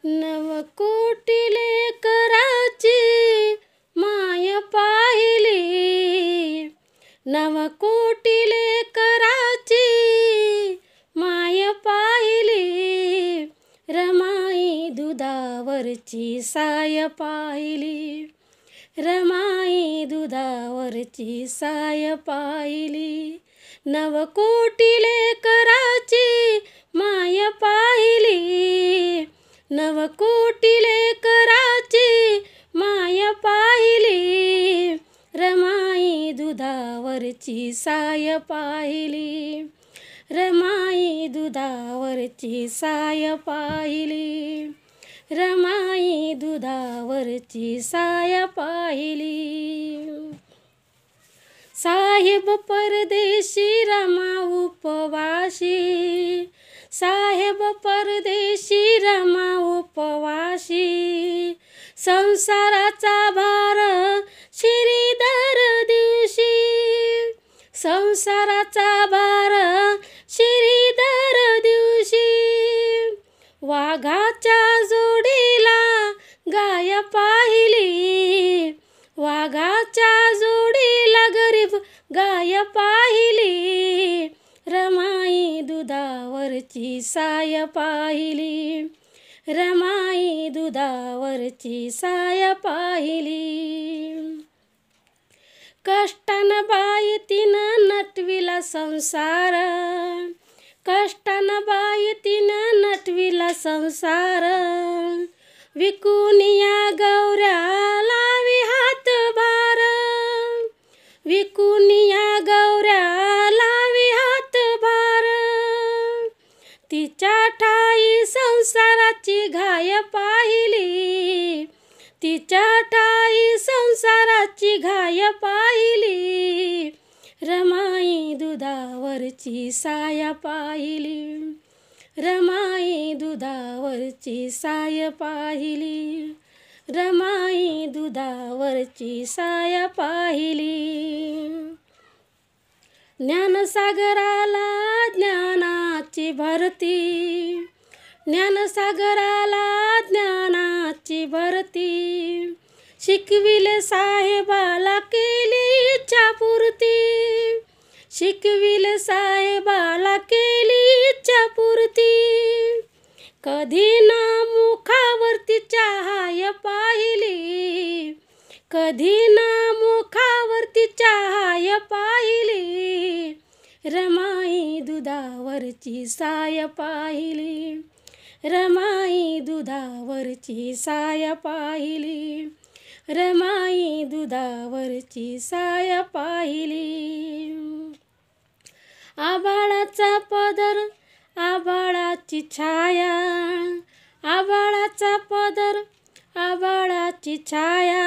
नवकोटी लेकराची माय पाहिली, नवकोटी लेकराची माय पाहिली, रमाई दुधावरची साय पाहिली, रमाई दुधावरची साय पाहिली, नवकोटी लेकराची माय पाहिली, नवकोटी लेकराची माय पाहिली, रमाई दुधावरची साय पाहिली, रमाई दुधावरची साय पाहिली, रमाई दुधावरची साय पाहिली. साहेब परदेशी रमा उपवाशी, साहेब परदेशी रमा उपवाशी, संसाराचा भार श्रीधर दिवशी, संसाराचा भार श्रीधर दिवशी, वाघाच्या जोडीला गाय पाहिली, वाघाच्या जोडीला गरीब गाय पाहिली, रमाई दुधावरची साय पाहिली, रमाई दुधावरची साय पाहिली. कष्टानं बाई तिनं नटविला संसार, कष्टानं बाई तिनं नटविला संसार, विकून या गौऱ्या लावी हातभार, विकून या गौऱ्या लावी हातभार, तिच्या ठाई संसाराची घाय पाहिली, तिच्या ठाई संसाराची घाय पाहिली, रमाई दुधावरची साय पाहिली, रमाई दुधावरची साय पाहिली, रमाई दुधावरची साय पाहिली. ज्ञानसागराला ज्ञानाची भरती, ज्ञानसागराला ज्ञानाची भरती, शिकविले साहेबाला केली इच्छापूर्ती, शिकविले साहेबाला केली इच्छापूर्ती, कधी ना मुखावरती चहाय पाहिली, कधी ना मुखावरती चहाय पाहिली, रमाई दुधावरची साय पाहिली, रमाई दुधावरची साय पाहिली, रमाई दुधावरची साय पाहिली. आभाळाचा पदर आभाळाची छाया, आभाळाचा पदर आभाळाची छाया,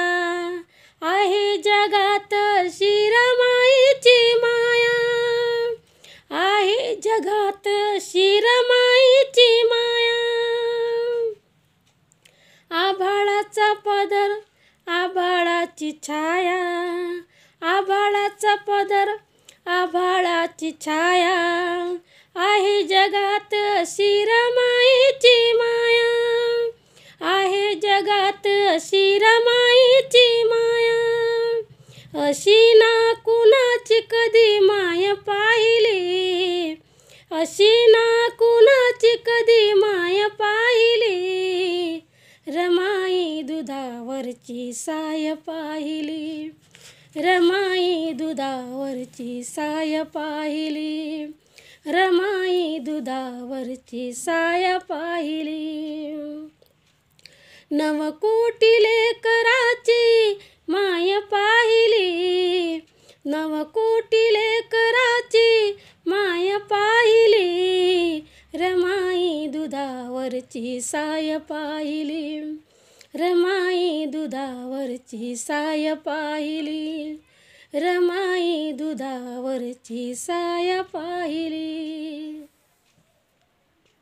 आहे जगात अशी रमाईची माया, आहे जगात अशी रमाईची माया, आभाळाचा पदर आभाळाची छाया, आभाळाचा पदर आभाळाची छाया, आहे जगात अशी रमाईची माया, आहे जगात अशी रमाईची माया, अशी ना कुणाची कधी माय पाहिली, अशी ना कुणाची कधी माय पाहिली, रमाई दुधावरची साय पाहिली, रमाई दुधावरची साय पाहिली, रमाई दुधावरची साय पाहिली. नवकोटी लेकराची माय पाहिली, नवकोटी लेकराची माय पाहिली, रमाई दुधावरची साय पाहिली, रमाई दुधावरची साय पाहिली, रमाई दुधावरची साय पाहिली.